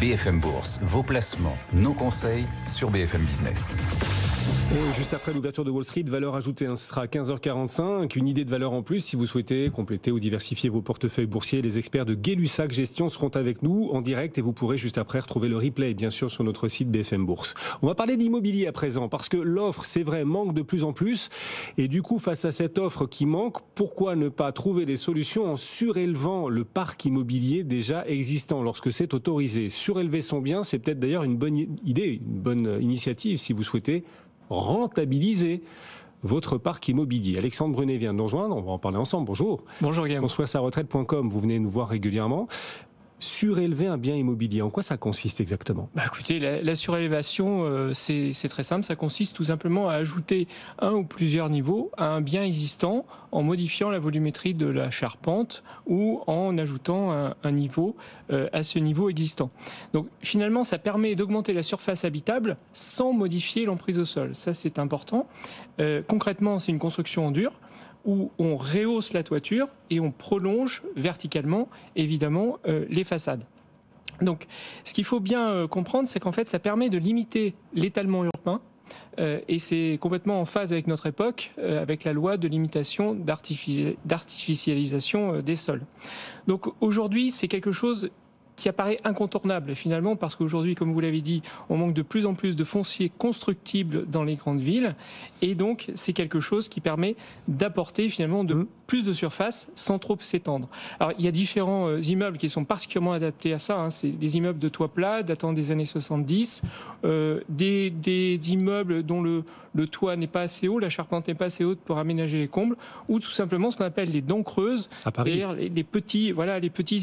BFM Bourse, vos placements, nos conseils sur BFM Business. Et juste après l'ouverture de Wall Street, valeur ajoutée, ce sera à 15h45. Une idée de valeur en plus si vous souhaitez compléter ou diversifier vos portefeuilles boursiers. Les experts de Gay-Lussac Gestion seront avec nous en direct et vous pourrez juste après retrouver le replay, bien sûr, sur notre site BFM Bourse. On va parler d'immobilier à présent parce que l'offre, c'est vrai, manque de plus en plus. Et du coup, face à cette offre qui manque, pourquoi ne pas trouver des solutions en surélevant le parc immobilier déjà existant lorsque c'est autorisé? Surélever son bien, c'est peut-être d'ailleurs une bonne idée, une bonne initiative si vous souhaitez rentabiliser votre parc immobilier. Alexandre Brunet vient de nous rejoindre, on va en parler ensemble. Bonjour. Bonjour Guillaume. Conçoit-sa-retraite.com, vous venez nous voir régulièrement. Surélever un bien immobilier, en quoi ça consiste exactement? Écoutez, la surélévation, c'est très simple. Ça consiste tout simplement à ajouter un ou plusieurs niveaux à un bien existant en modifiant la volumétrie de la charpente ou en ajoutant un niveau à ce niveau existant. Donc finalement, ça permet d'augmenter la surface habitable sans modifier l'emprise au sol. Ça, c'est important. Concrètement, c'est une construction en dur où on rehausse la toiture et on prolonge verticalement, évidemment, les façades. Donc, ce qu'il faut bien comprendre, c'est qu'en fait, ça permet de limiter l'étalement urbain, et c'est complètement en phase avec notre époque, avec la loi de limitation d'artificialisation des sols. Donc, aujourd'hui, c'est quelque chose qui apparaît incontournable finalement parce qu'aujourd'hui, comme vous l'avez dit, on manque de plus en plus de foncier constructible dans les grandes villes et donc c'est quelque chose qui permet d'apporter finalement plus de surface sans trop s'étendre. Alors il y a différents immeubles qui sont particulièrement adaptés à ça, c'est des immeubles de toit plat datant des années 70, des immeubles dont le toit n'est pas assez haut, la charpente n'est pas assez haute pour aménager les combles, ou tout simplement ce qu'on appelle les dents creuses, c'est-à-dire les petits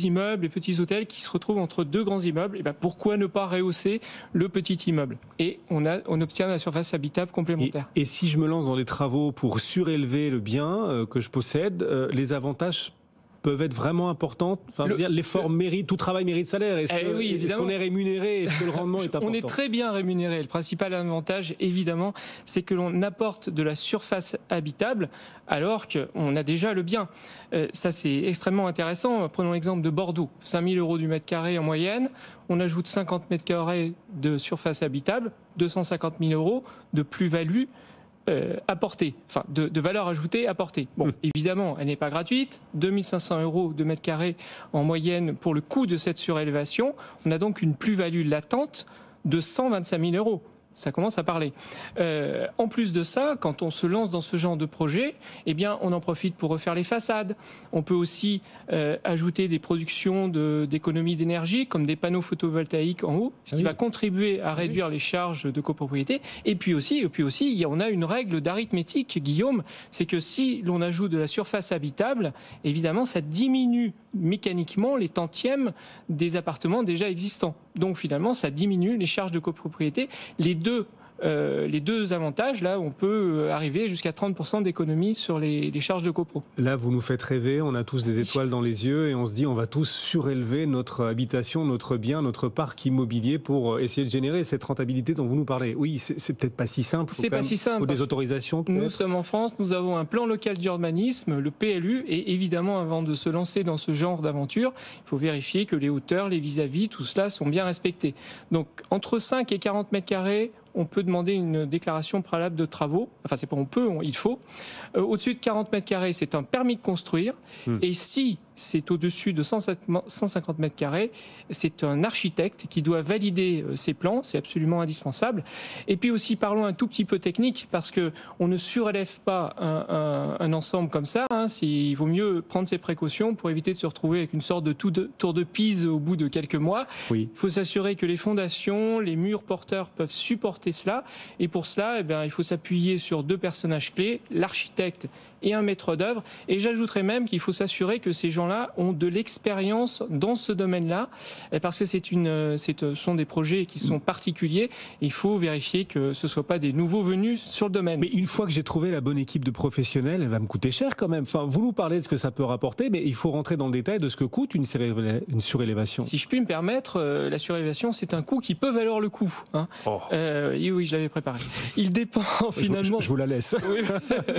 immeubles, les petits hôtels qui se retrouvent entre deux grands immeubles. Et pourquoi ne pas rehausser le petit immeuble? Et on obtient la surface habitable complémentaire. Et si je me lance dans les travaux pour surélever le bien que je possède, les avantages peuvent être vraiment importantes. Enfin, l'effort mérite, tout travail mérite salaire. Est-ce qu'on est rémunéré? Est-ce que le rendement est important? On est très bien rémunéré. Le principal avantage, évidemment, c'est que l'on apporte de la surface habitable alors qu'on a déjà le bien. Ça, c'est extrêmement intéressant. Prenons l'exemple de Bordeaux. 5 000 € du mètre carré en moyenne. On ajoute 50 mètres carrés de surface habitable, 250 000 € de plus-value apportée, enfin de valeur ajoutée apportée. Bon, évidemment, elle n'est pas gratuite. 2 500 € de mètre carré en moyenne pour le coût de cette surélévation. On a donc une plus-value latente de 125 000 €. Ça commence à parler. En plus de ça, quand on se lance dans ce genre de projet, eh bien, on en profite pour refaire les façades. On peut aussi ajouter des productions d'économie d'énergie, comme des panneaux photovoltaïques en haut, ce qui va contribuer à réduire les charges de copropriété. Et puis aussi, on a une règle d'arithmétique, Guillaume, c'est que si l'on ajoute de la surface habitable, évidemment, ça diminue mécaniquement les tantièmes des appartements déjà existants. Donc finalement, ça diminue les charges de copropriété. Les deux avantages, là, on peut arriver jusqu'à 30% d'économie sur les charges de copro. Là, vous nous faites rêver, on a tous des étoiles dans les yeux et on se dit on va tous surélever notre habitation, notre bien, notre parc immobilier pour essayer de générer cette rentabilité dont vous nous parlez. Oui, c'est peut-être pas si simple. C'est pas si simple. Il faut des autorisations. Nous sommes en France, nous avons un plan local d'urbanisme, le PLU, et évidemment, avant de se lancer dans ce genre d'aventure, il faut vérifier que les hauteurs, les vis-à-vis, tout cela sont bien respectés. Donc, entre 5 et 40 mètres carrés, on peut demander une déclaration préalable de travaux. Enfin, c'est pas on peut, il faut. Au-dessus de 40 mètres carrés, c'est un permis de construire. Et si c'est au-dessus de 150 mètres carrés, c'est un architecte qui doit valider ces plans. C'est absolument indispensable. Et puis aussi, parlons un tout petit peu technique, parce que on ne surélève pas un ensemble comme ça. Il vaut mieux prendre ses précautions pour éviter de se retrouver avec une sorte de tour de Pise au bout de quelques mois. Il faut s'assurer que les fondations, les murs porteurs peuvent supporter cela. Et pour cela, il faut s'appuyer sur deux personnages clés, l'architecte et un maître d'œuvre. Et j'ajouterais même qu'il faut s'assurer que ces gens-là ont de l'expérience dans ce domaine-là, parce que ce sont des projets qui sont particuliers. Il faut vérifier que ce ne soient pas des nouveaux venus sur le domaine. Mais une fois que j'ai trouvé la bonne équipe de professionnels, elle va me coûter cher quand même. Enfin, vous nous parlez de ce que ça peut rapporter, mais il faut rentrer dans le détail de ce que coûte une surélévation. Si je puis me permettre, la surélévation, c'est un coût qui peut valoir le coup. Oui, je l'avais préparé. Il dépend finalement... Je vous la laisse.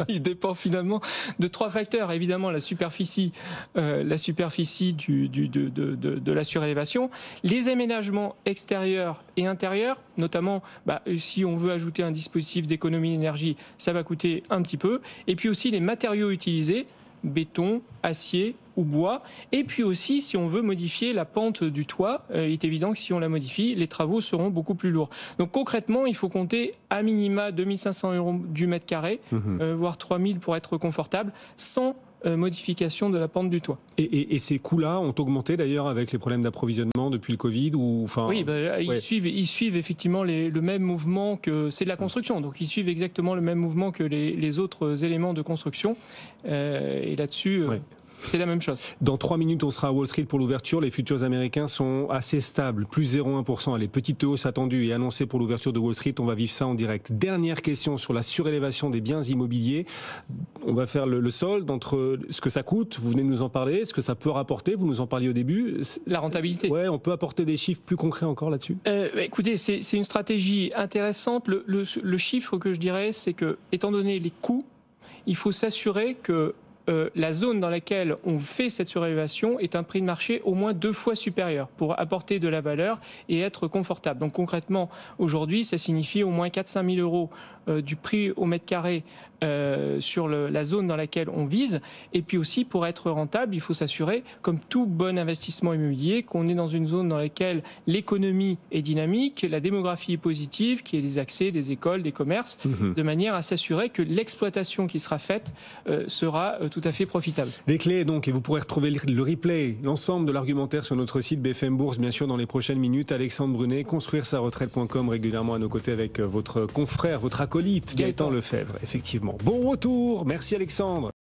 Il dépend finalement évidemment de 3 facteurs. Évidemment, la superficie de la surélévation, les aménagements extérieurs et intérieurs, notamment si on veut ajouter un dispositif d'économie d'énergie, ça va coûter un petit peu. Et puis aussi les matériaux utilisés, béton, acier ou bois. Et puis aussi, si on veut modifier la pente du toit, il est évident que si on la modifie, les travaux seront beaucoup plus lourds. Donc concrètement, il faut compter à minima 2 500 € du mètre carré, voire 3 000 pour être confortable, sans modification de la pente du toit. Et ces coûts-là ont augmenté d'ailleurs avec les problèmes d'approvisionnement depuis le Covid Oui, ils suivent effectivement le même mouvement que c'est de la construction, donc ils suivent exactement le même mouvement que les autres éléments de construction. Et là-dessus. C'est la même chose. Dans 3 minutes, on sera à Wall Street pour l'ouverture. Les futurs américains sont assez stables, plus 0,1%. Les petites hausses attendues et annoncées pour l'ouverture de Wall Street, on va vivre ça en direct. Dernière question sur la surélévation des biens immobiliers. On va faire le solde entre ce que ça coûte, vous venez de nous en parler, ce que ça peut rapporter, vous nous en parliez au début. La rentabilité. Ouais, on peut apporter des chiffres plus concrets encore là-dessus. Écoutez, c'est une stratégie intéressante. Le chiffre que je dirais, c'est que, étant donné les coûts, il faut s'assurer que la zone dans laquelle on fait cette surélévation est un prix de marché au moins 2 fois supérieur pour apporter de la valeur et être confortable. Donc concrètement, aujourd'hui, ça signifie au moins 4 000 à 5 000 € du prix au mètre carré sur la zone dans laquelle on vise. Et puis aussi, pour être rentable, il faut s'assurer, comme tout bon investissement immobilier, qu'on est dans une zone dans laquelle l'économie est dynamique, la démographie est positive, qu'il y ait des accès, des écoles, des commerces, de manière à s'assurer que l'exploitation qui sera faite sera tout à fait profitable. Les clés donc, et vous pourrez retrouver le replay, l'ensemble de l'argumentaire sur notre site BFM Bourse, bien sûr, dans les prochaines minutes. Alexandre Brunet, construire-sa-retraite.com, régulièrement à nos côtés avec votre confrère, votre acolyte, Gaëtan Lefebvre, effectivement. Bon retour, merci Alexandre.